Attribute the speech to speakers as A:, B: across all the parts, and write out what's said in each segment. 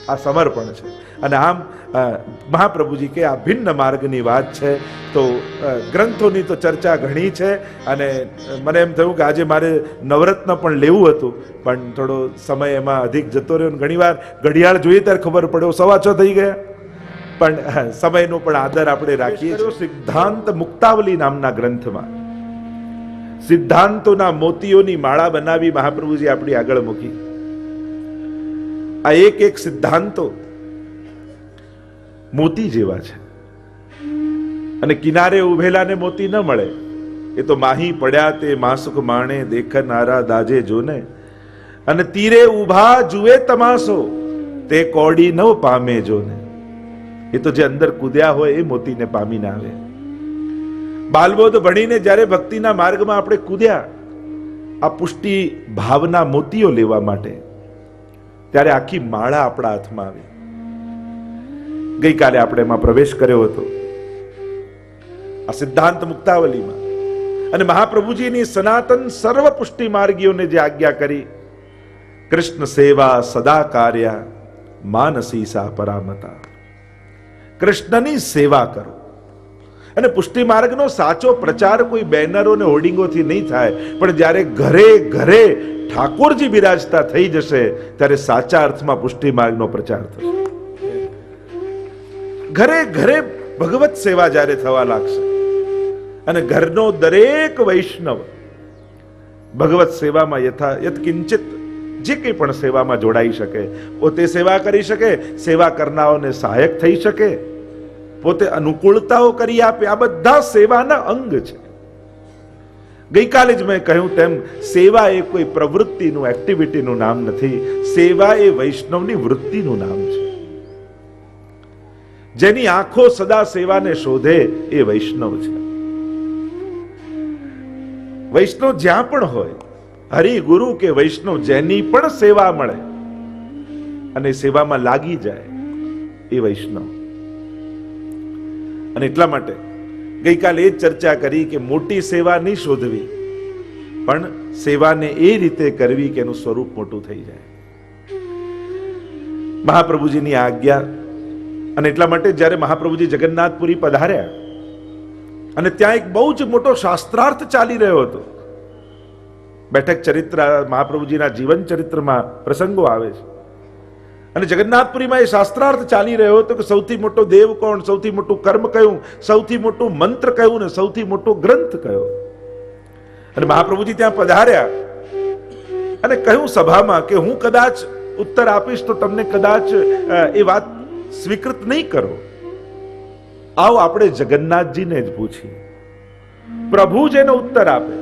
A: આ સમર્પણ છે. અને આમ મહાપ્રભુજી કે આ ભિન્ન માર્ગની વાત છે. તો ગ્રંથોની તો ચર્ચા ઘણી છે અને મને એમ થયું કે આજે મારે નવરત્ન પણ લેવું હતું, પણ થોડો સમય એમાં અધિક જતો રહ્યો. ઘણીવાર ઘડિયાળ જોઈએ ત્યારે ખબર પડ્યો 6:15 થઈ ગયા, પણ સમયનો પણ આદર આપણે રાખીએ. સિદ્ધાંત મુક્તાવલી નામના ગ્રંથમાં સિદ્ધાંતોના મોતીઓની માળા બનાવી મહાપ્રભુજી આપણી આગળ મૂકી. આ એક એક સિદ્ધાંતો મોતી જેવા છે અને કિનારે ઉભેલાને મોતી ન મળે. એ તો માહી પડ્યા તે માસુક માણે દેખનારા દાજે જોને, અને તીરે ઉભા જુએ તમાસો તે કોડી ન પામે જોને. એ તો જે અંદર કૂદ્યા હોય એ મોતીને પામીને આવે. બાલબોધ ભણીને જ્યારે ભક્તિના માર્ગમાં આપણે કૂદ્યા આ પુષ્ટિ ભાવના મોતીઓ લેવા માટે, ત્યારે આખી માળા આપણા હાથમાં આવી. ગઈકાલે આપણે એમાં પ્રવેશ કર્યો હતો આ સિદ્ધાંત મુક્તાવલીમાં, અને મહાપ્રભુજીની સનાતન સર્વ પુષ્ટિ માર્ગીઓને જે આજ્ઞા કરી, કૃષ્ણ સેવા સદા કાર્યા માનસી સા પરામતા. કૃષ્ણની સેવા કરો. અને પુષ્ટિ માર્ગનો સાચો પ્રચાર કોઈ બેનરો ને હોર્ડિંગોથી નહીં થાય, પણ જ્યારે ઘરે ઘરે ઠાકોરજી બિરાજતા થઈ જશે ત્યારે સાચા અર્થમાં પુષ્ટિ માર્ગનો પ્રચાર થશે. ઘરે ઘરે ભગવત સેવા જ્યારે થવા લાગશે અને ઘરનો દરેક વૈષ્ણવ ભગવત સેવામાં યત્કિંચિત જે કંઈ પણ સેવામાં જોડાઈ શકે, પોતે સેવા કરી શકે, સેવા કરનારાઓને સહાયક થઈ શકે, પોતે અનુકૂળતાઓ કરી આપે, આ બધા સેવાના અંગ છે. ગઈકાલે જ મેં કહ્યું તેમ સેવા એ કોઈ પ્રવૃત્તિનું, એક્ટિવિટીનું નામ નથી. સેવા એ વૈષ્ણવની વૃત્તિનું નામ છે. જેની આંખો સદા સેવાને શોધે એ વૈષ્ણવ છે. વૈષ્ણવ જ્યાં પણ હોય, હરિ ગુરુ કે વૈષ્ણવ જેની પણ સેવા મળે અને સેવામાં લાગી જાય એ વૈષ્ણવ. અને એટલા માટે ગઈકાલે એ ચર્ચા કરી કે મોટી સેવા નહીં શોધવી, પણ સેવાને એ રીતે કરવી કે એનું સ્વરૂપ મોટું થઈ જાય. મહાપ્રભુજીની આજ્ઞા. અને એટલા માટે જ્યારે મહાપ્રભુજી જગન્નાથપુરી પધાર્યા અને ત્યાં એક બહુ જ મોટો શાસ્ત્રાર્થ ચાલી રહ્યો હતો. બેઠક ચરિત્ર મહાપ્રભુજીના જીવન ચરિત્રમાં પ્રસંગો આવે છે અને જગન્નાથપુરીમાં એ શાસ્ત્રાર્થ ચાલી રહ્યો હતો કે સૌથી મોટો દેવ કોણ, સૌથી મોટું કર્મ કયું, સૌથી મોટું મંત્ર કયું ને સૌથી મોટો ગ્રંથ કયો. અને મહાપ્રભુજી ત્યાં પધાર્યા અને કહ્યું સભામાં કે હું કદાચ ઉત્તર આપીશ તો તમને કદાચ એ વાત સ્વીકૃત નહીં કરો. આવો આપણે જગન્નાથજીને જ પૂછીએ, પ્રભુ જેનો ઉત્તર આપે.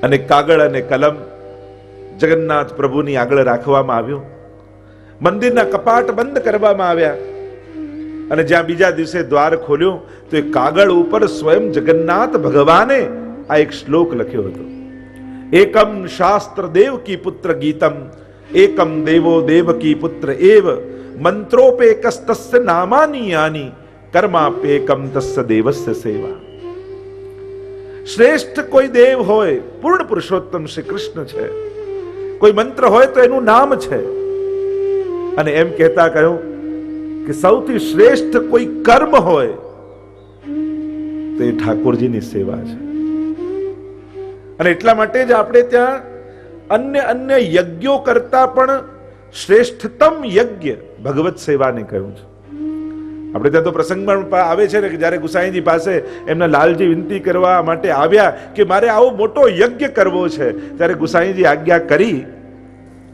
A: અને કાગળ અને કલમ જગન્નાથ પ્રભુની આગળ રાખવામાં આવ્યું. મંદિરના કપાટ બંધ કરવામાં આવ્યા અને જ્યાં બીજા દિવસે દ્વાર ખોલ્યું તો એ કાગળ ઉપર સ્વયં જગન્નાથ ભગવાને આ એક શ્લોક લખ્યો હતો. એકમ શાસ્ત્ર દેવ કી પુત્ર ગીતમ એકમ દેવો દેવકી પુત્ર એવ મંત્રોપેકસ્તસ્ય નામાની યાની કર્માપેકમ તસ્ય દેવસ્ય સેવા. શ્રેષ્ઠ કોઈ દેવ હોય, પૂર્ણ પુરુષોત્તમ શ્રી કૃષ્ણ છે. કોઈ મંત્ર હોય તો એનું નામ છે. અને એમ કહેતા કહ્યું કે સૌથી શ્રેષ્ઠ કોઈ કર્મ હોય તો એ ઠાકોરજીની સેવા છે. અને એટલા માટે જ આપણે ત્યાં અન્ય યજ્ઞો કરતા પણ શ્રેષ્ઠતમ યજ્ઞ ભગવત સેવાને કહ્યું છે. આપણે ત્યાં તો પ્રસંગમાં આવે છે ને કે જ્યારે ગુસાઈજી પાસે એમના લાલજી વિનંતી કરવા માટે આવ્યા કે મારે આવો મોટો યજ્ઞ કરવો છે, ત્યારે ગુસાઈજી આજ્ઞા કરી,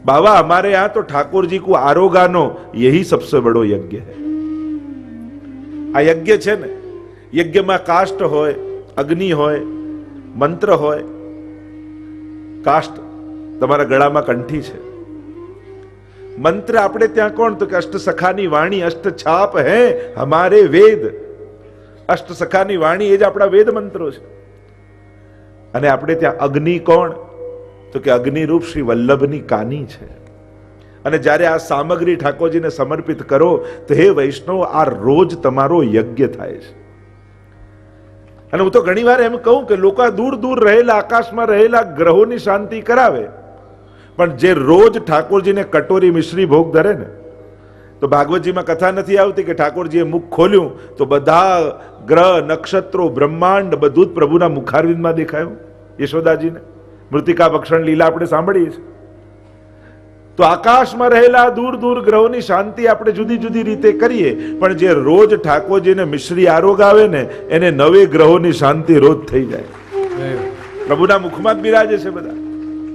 A: બાબા हमारे यहाँ तो ठाकुर जी को आरोगानो यही सबसे बड़ो यज्ञ है. આ યજ્ઞ છે ને, યજ્ઞમાં કાષ્ટ હોય, અગ્નિ હોય, મંત્ર હોય. કાષ્ટ તમારા ગળામાં કંઠી છે. મંત્ર આપણે ત્યાં કોણ તો કે અષ્ટ સખાની વાણી, અષ્ટ છાપ હે હમારે વેદ. અષ્ટ સખાની વાણી એ જ આપણા વેદ મંત્રો છે. અને આપણે ત્યાં અગ્નિ કોણ તો કે અગ્નિરૂપ શ્રી વલ્લભની કાની છે. અને જ્યારે આ સામગ્રી ઠાકોરજીને સમર્પિત કરો તો હે વૈષ્ણવ, આ રોજ તમારો યજ્ઞ થાય છે. અને હું તો ઘણી વાર એમ કહું કે લોકો દૂર દૂર રહેલા, આકાશમાં રહેલા ગ્રહોની શાંતિ કરાવે, પણ જે રોજ ઠાકોરજીને કટોરી મિશ્રી ભોગ ધરે ને, તો ભાગવતજીમાં કથા નથી આવતી કે ઠાકોરજીએ મુખ ખોલ્યું તો બધા ગ્રહ નક્ષત્રો બ્રહ્માંડ બધું જ પ્રભુના મુખારવિંદમાં દેખાયું યશોદાજીને. મૃતિકા ભક્ષણ લીલા આપણે સાંભળીએ છીએ. તો આકાશમાં રહેલા દૂર દૂર ગ્રહોની શાંતિ આપણે જુદી જુદી રીતે કરીએ, પણ જે રોજ ઠાકોરજીને મિશ્રી આરોગ આવે ને એને 9 ગ્રહોની શાંતિ રોજ થઈ જાય. પ્રભુના મુખમાં જ બિરાજે છે બધા.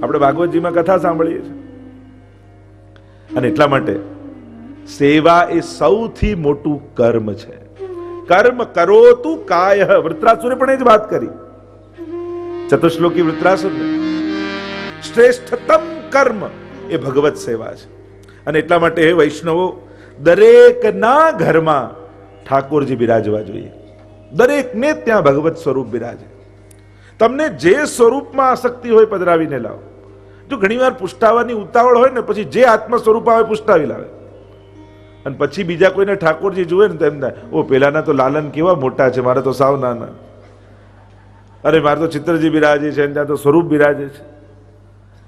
A: આપણે ભાગવતજીમાં કથા સાંભળીએ છીએ. અને એટલા માટે સેવા એ સૌથી મોટું કર્મ છે. કર્મ કરો તું કાય. વૃત્રાસુરે પણ એ જ વાત કરી, ચતુશ્લોકી વૃત્રાસુર. શ્રેષ્ઠતમ કર્મ એ ભગવત સેવા છે. અને એટલા માટે હે વૈષ્ણવો, દરેકના ઘરમાં ઠાકોરજી બિરાજવા જોઈએ. દરેકને ત્યાં ભગવત સ્વરૂપ બિરાજે. તમને જે સ્વરૂપમાં આસક્તિ હોય પધરાવીને લાવો. જો ઘણીવાર પુષ્ટાવાની ઉતાવળ હોય ને પછી જે આત્મ સ્વરૂપ આવે પુષ્ટાવી લાવે, અને પછી બીજા કોઈને ઠાકોરજી જુએ ને તો એમ થાય, ઓ પેલાના તો લાલન કેવા મોટા છે, મારા તો સાવ નાના. અરે મારે તો ચિત્રજી બિરાજે છે, ત્યાં તો સ્વરૂપ બિરાજે છે.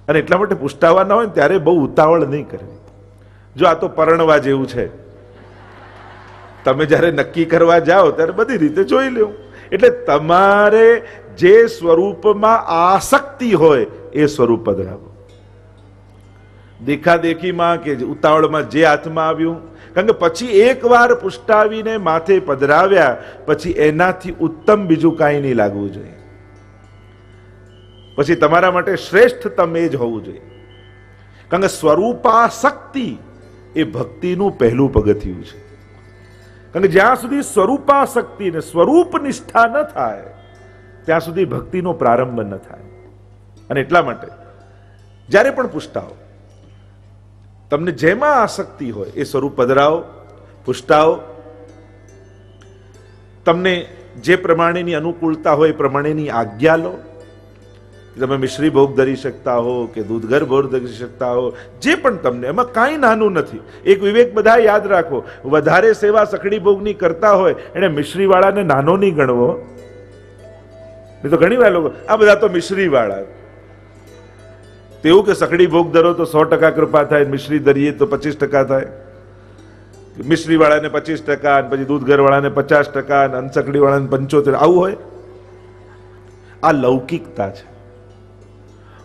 A: અને એટલા માટે પુષ્ટાવાના હોય ને ત્યારે બહુ ઉતાવળ નહીં કરવી. જો આ તો પરણવા જેવું છે, તમે જ્યારે નક્કી કરવા જાઓ ત્યારે બધી રીતે જોઈ લેવું. એટલે તમારે જે સ્વરૂપમાં આસક્તિ હોય એ સ્વરૂપ પધરાવો. દેખાદેખીમાં કે ઉતાવળમાં જે હાથમાં આવ્યું, કારણ કે પછી એકવાર પુષ્ટાવીને માથે પધરાવ્યા પછી એનાથી ઉત્તમ બીજું કાંઈ નહીં લાગવું જોઈએ. પછી તમારા માટે શ્રેષ્ઠતમ એ જ હોવું જોઈએ. કારણ કે સ્વરૂપાસક્તિ એ ભક્તિનું પહેલું પગથિયું છે. કારણ કે જ્યાં સુધી સ્વરૂપાસક્તિ ને સ્વરૂપ નિષ્ઠા ન થાય ત્યાં સુધી ભક્તિનો પ્રારંભ ન થાય. અને એટલા માટે જ્યારે પણ પુષ્ટાવો, તમને જેમાં આસક્તિ હોય એ સ્વરૂપ પધરાવો, પુષ્ટાવો. તમને જે પ્રમાણેની અનુકૂળતા હોય એ પ્રમાણેની આજ્ઞા લો. તમે મિશ્રી ભોગ ધરી શકતા હો કે દૂધઘર ભોગ ધરી શકતા હો, જે પણ તમને, એમાં કાંઈ નાનું નથી. એક વિવેક બધા યાદ રાખો, વધારે સેવા સખડી ભોગની કરતા હોય એને મિશ્રી વાળાને નાનો નહીં ગણવો. નહીં તો ઘણી વાર લોકો આ બધા તો મિશ્રી વાળા, તેવું કે સખડી ભોગ ધરો તો 100% કૃપા થાય, મિશ્રી ધરીએ તો 25% થાય. મિશ્રી વાળાને 25%, પછી દૂધઘર વાળાને 50%, અનસકડી વાળાને 75%. આવું હોય? આ લૌકિકતા છે.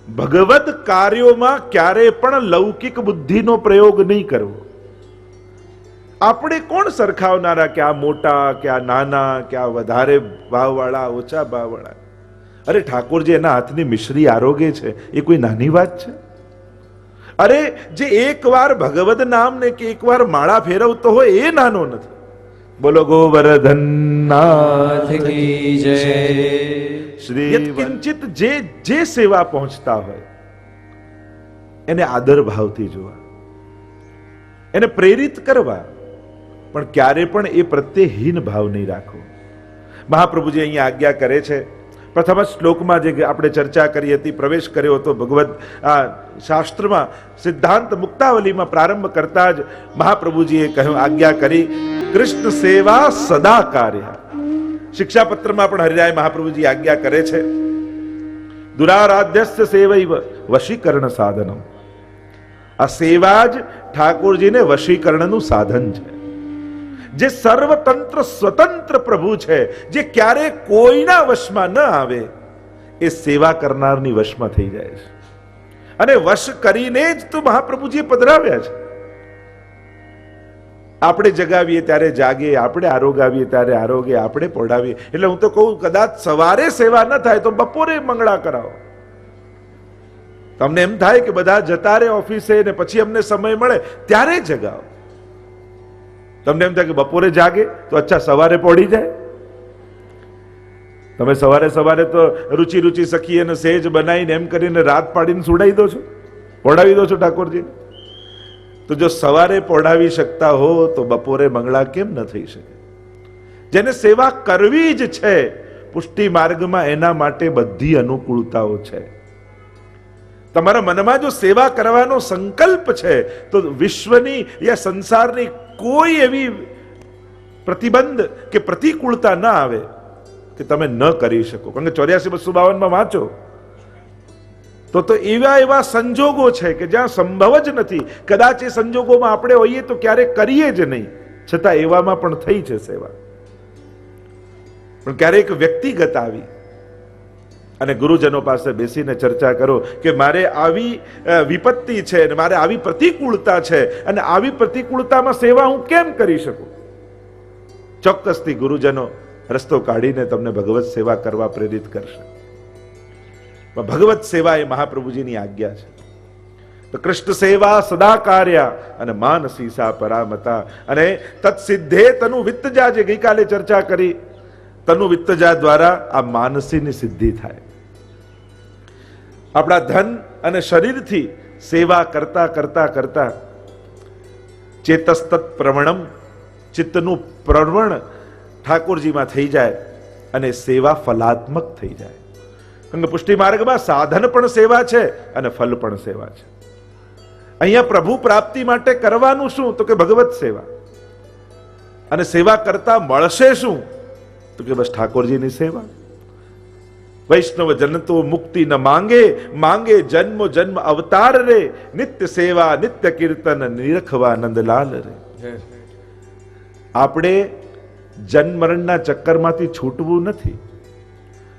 A: ભગવદ કાર્યોમાં ક્યારે પણ લૌકિક બુદ્ધિનો પ્રયોગ નહીં કરવો. આપણે કોણ સરખાવનારા કે આ મોટા કે આ નાના કે આ વધારે ભાવવાળા ઓછા ભાવવાળા? અરે ઠાકોરજી એના હાથની મિશ્રી આરોગે છે એ કોઈ નાની વાત છે? અરે જે એકવાર ભગવદ નામ ને કે એકવાર માળા ફેરવતો હોય એ નાનો નથી. બોલો ગોવર્ધન નાથ કી જય. શ્રી કિંચિત જે સેવા પહોંચતા હોય એને આદર ભાવથી જોવા, એને પ્રેરિત કરવા, પણ ક્યારે પણ એ પ્રત્યે હીન ભાવ નહીં રાખવો. મહાપ્રભુજી અહીંયા આજ્ઞા કરે છે. પ્રથમ શ્લોકમાં જે આપણે ચર્ચા કરી હતી, પ્રવેશ કર્યો હતો ભગવદ આ શાસ્ત્રમાં, સિદ્ધાંત મુક્તાવલીમાં પ્રારંભ કરતા જ મહાપ્રભુજીએ કહ્યું, આજ્ઞા કરી, કૃષ્ણ સેવા સદા કાર્ય. શિક્ષાપત્રમાં પણ હરિરાય મહાપ્રભુજી આજ્ઞા કરે છે, દુરારાધ્યસ્ય સેવૈવ વશીકરણ સાધનમ. આ સેવા જ ઠાકોરજીને વશીકરણનું સાધન છે. જે સર્વતંત્ર સ્વતંત્ર પ્રભુ છે, જે ક્યારે કોઈના વશમાં ન આવે, એ સેવા કરનારની વશમાં થઈ જાય છે. અને વશ કરીને જ તો મહાપ્રભુજીએ પધરાવ્યા છે. આપણે જગાવીએ ત્યારે જાગે, આપણે આરોગાવીએ ત્યારે આરોગે, આપણે પોઢાવીએ. એટલે હું તો કહું, કદાચ સવારે સેવા ન થાય તો બપોરે મંગળા કરાવો. તમને એમ થાય કે બધા જતા રહે ઓફિસે ને પછી અમને સમય મળે ત્યારે જગાવો. તમને એમ થાય કે બપોરે જાગે તો અચ્છા સવારે પોઢી જાય. તમે સવારે સવારે તો રૂચી રૂચી સખી અને સેજ બનાવીને એમ કરીને રાત પાડીને સુડાવી દો છો, પોઢાવી દો છો ઠાકોરજી. તો જો સવારે પોઢાવી શકતા હો તો બપોરે મંગળા કેમ ન થઈ શકે? જેને સેવા કરવી જ છે પુષ્ટિ માર્ગમાં, એના માટે બધી અનુકૂળતાઓ છે. તમારા મનમાં જો સેવા કરવાનો સંકલ્પ છે તો વિશ્વની યા સંસારની કોઈ એવી પ્રતિબંધ કે પ્રતિકૂળતા ના આવે કે તમે ન કરી શકો. કારણ કે 84-252 વાંચો, તો એવા એવા સંજોગો છે કે જ્યાં સંભવ જ નથી. કદાચ એ સંજોગોમાં આપણે હોઈએ તો ક્યારેક કરીએ જ નહીં, છતાં એવામાં પણ થઈ છે સેવા. પણ ક્યારેક વ્યક્તિગત આવી અને ગુરુજનો પાસે બેસીને ચર્ચા કરો કે મારે આવી વિપત્તિ છે અને મારે આવી પ્રતિકૂળતા છે અને આવી પ્રતિકૂળતામાં સેવા હું કેમ કરી શકું. ચોક્કસથી ગુરુજનો રસ્તો કાઢીને તમને ભગવત સેવા કરવા પ્રેરિત કરશે. ભગવત સેવા એ મહાપ્રભુજીની આજ્ઞા છે. તો કૃષ્ણ સેવા સદા કાર્યા અને માનસી સા પરામતા. અને તત્સિદ્ધે તનુ વિત્તજા, જે ગઈકાલે ચર્ચા કરી, તનુ વિત્તજા દ્વારા આ માનસીની સિદ્ધિ થાય. આપણા ધન અને શરીરથી સેવા કરતા કરતા કરતા ચેતસ્તત પ્રવણમ, ચિત્તનું પ્રવણ ઠાકોરજીમાં થઈ જાય અને સેવા ફલાત્મક થઈ જાય. કારણ કે પુષ્ટિ માર્ગમાં સાધન પણ સેવા છે અને ફલ પણ સેવા છે. અહીંયા પ્રભુ પ્રાપ્તિ માટે કરવાનું શું? તો કે ભગવત સેવા. અને સેવા કરતા મળશે શું? તો કે બસ ઠાકોરજીની સેવા. વૈષ્ણવ જન તો મુક્તિ ન માંગે, માંગે જન્મો જન્મ અવતાર રે, નિત્ય સેવા નિત્ય કીર્તન નિરખવા નંદલાલ રે. આપણે જન્મ મરણના ચક્કરમાંથી છૂટવું નથી.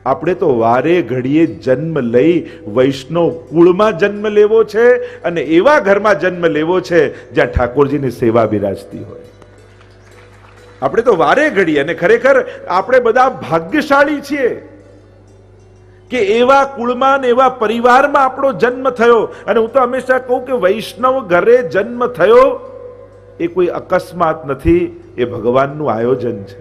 A: આપણે તો વારે ઘડીએ જન્મ લઈ વૈષ્ણવ કુળમાં જન્મ લેવો છે અને એવા ઘરમાં જન્મ લેવો છે જ્યાં ઠાકોરજીની સેવા બિરાજતી હોય. આપણે તો વારે ઘડી, અને ખરેખર આપણે બધા ભાગ્યશાળી છીએ કે એવા કુળમાં એવા પરિવારમાં આપણો જન્મ થયો. અને હું તો હંમેશા કહું કે વૈષ્ણવ ઘરે જન્મ થયો એ કોઈ અકસ્માત નથી, એ ભગવાનનું આયોજન છે.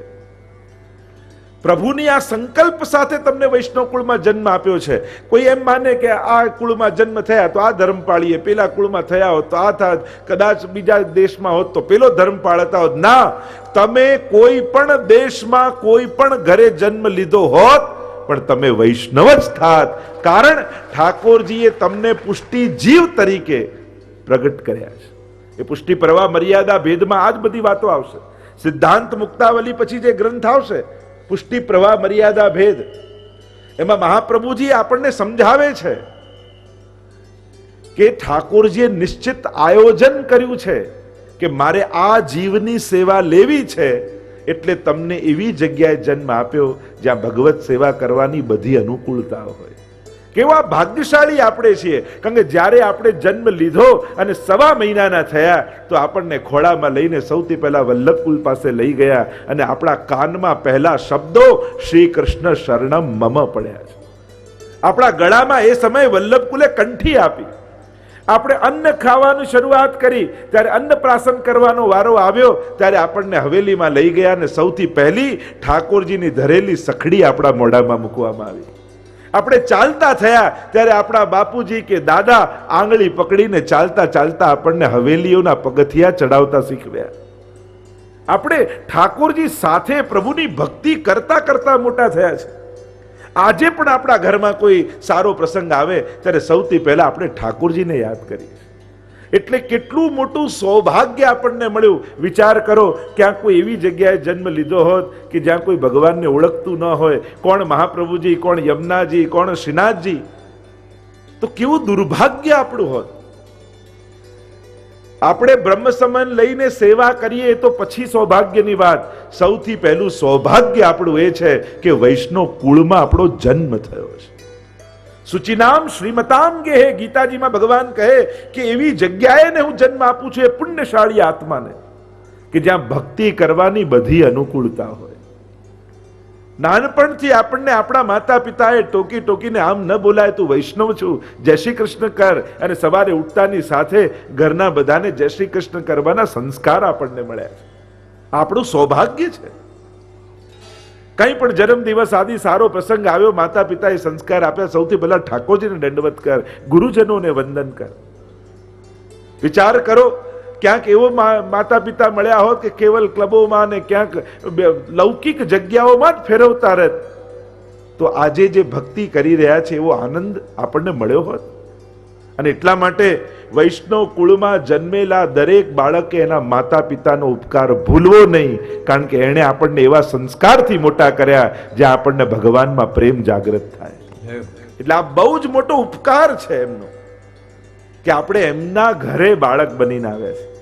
A: પ્રભુની આ સંકલ્પ સાથે તમને વૈષ્ણવ કુળમાં જન્મ આપ્યો છે. કોઈ એમ માને કે આ કુળમાં જન્મ થયા તો આ ધર્મ પાળીએ, પેલા કુળમાં થયા હોત તો આ થાત, કદાચ બીજા દેશમાં હોત તો પેલો ધર્મ પાળતા હોત. ના, તમે કોઈ પણ દેશમાં કોઈ પણ ઘરે જન્મ લીધો હોત પણ તમે વૈષ્ણવ જ થાત. કારણ ઠાકોરજીએ તમને પુષ્ટિ જીવ તરીકે પ્રગટ કર્યા છે. એ પુષ્ટિ પ્રવાહ મર્યાદા ભેદમાં આ જ બધી વાતો આવશે. સિદ્ધાંત મુક્તાવલી પછી જે ગ્રંથ આવશે પુષ્ટિ પ્રવાહ મર્યાદા ભેદ, એમાં મહાપ્રભુજી આપણને સમજાવે છે કે ઠાકોરજીએ નિશ્ચિત આયોજન કર્યું છે કે મારે આ જીવની સેવા લેવી છે, એટલે તમને એવી જગ્યાએ જન્મ આપ્યો જ્યાં ભગવત સેવા કરવાની બધી અનુકૂળતા હોય. કેવા ભાગ્યશાળી આપણે છીએ. કારણ કે જ્યારે આપણે જન્મ લીધો અને 1.5 મહિનાના થયા તો આપણને ખોળામાં લઈને સૌથી પહેલા વલ્લભકુલ પાસે લઈ ગયા અને આપણા કાનમાં પહેલા શબ્દો શ્રી કૃષ્ણ શરણમ મમ પડ્યા છે. આપણા ગળામાં એ સમયે વલ્લભકુલે કંઠી આપી. આપણે અન્ન ખાવાની શરૂઆત કરી ત્યારે અન્નપ્રાશન કરવાનો વારો આવ્યો ત્યારે આપણને હવેલીમાં લઈ ગયા અને સૌથી પહેલી ઠાકોરજીની ધરેલી સખડી આપણા મોઢામાં મૂકવામાં આવી. આપણે ચાલતા થયા ત્યારે આપણા બાપુજી કે દાદા આંગળી પકડીને ચાલતા ચાલતા આપણને હવેલીઓના પગથિયા ચડાવતા શીખવ્યા. આપણે ઠાકોરજી સાથે પ્રભુની ભક્તિ કરતા કરતા મોટા થયા છે. આજે પણ આપણા ઘરમાં કોઈ સારો પ્રસંગ આવે ત્યારે સૌથી પહેલા આપણે ઠાકોરજીને યાદ કરીએ. એટલે કેટલું મોટું સૌભાગ્ય આપણને મળ્યું. વિચાર કરો, ક્યાંક કોઈ એવી જગ્યાએ જન્મ લીધો હોત કે જ્યાં કોઈ ભગવાનને ઓળખતું ન હોય, કોણ મહાપ્રભુજી, કોણ યમુનાજી, કોણ શ્રીનાથજી, તો કેવું દુર્ભાગ્ય આપણું હોત. આપણે બ્રહ્મ સમાન લઈને સેવા કરીએ તો પછી સૌભાગ્યની વાત. સૌથી પહેલું સૌભાગ્ય આપણું એ છે કે વૈષ્ણવ કુળમાં આપણો જન્મ થયો છે. સુચિનામ શ્રીમતામ ગેહે, ગીતાજીમાં ભગવાન કહે કે એવી જગ્યાએ ને હું જન્મ આપું છું એ પુણ્યશાળી આત્માને કે જ્યાં ભક્તિ કરવાની બધી અનુકૂળતા હોય. નાનપણથી આપણને આપણા માતા પિતાએ ટોકી ટોકીને આમ ન બોલાય, તું વૈષ્ણવ છું, જય શ્રી કૃષ્ણ કર, અને સવારે ઉઠતાની સાથે ઘરના બધાને જય શ્રી કૃષ્ણ કરવાના સંસ્કાર આપણને મળ્યા છે. આપણું સૌભાગ્ય છે. કઈ પણ જન્મ દિવસ આદિ સારો પ્રસંગ આવ્યો, માતા પિતાએ સંસ્કાર આપ્યા, સૌથી પહેલા ઠાકોરજીને દંડવત કર, ગુરુજનોને વંદન કર. વિચાર કરો, ક્યાંક એવો માતા પિતા મળ્યા હોત કે કેવલ ક્લબોમાં ને ક્યાંક લૌકિક જગ્યાઓમાં જ ફેરવતા રહેત તો આજે જે ભક્તિ કરી રહ્યા છે એવો આનંદ આપણને મળ્યો હોત. અને એટલા માટે વૈષ્ણવ કુળમાં જન્મેલા દરેક બાળકે એના માતા પિતાનો ઉપકાર ભૂલવો નહીં, કારણ કે એણે આપણને એવા સંસ્કારથી મોટા કર્યા જ્યાં આપણને ભગવાનમાં પ્રેમ જાગૃત થાય. એટલે આ બહુ જ મોટો ઉપકાર છે એમનો કે આપણે એમના ઘરે બાળક બનીને આવ્યા છે.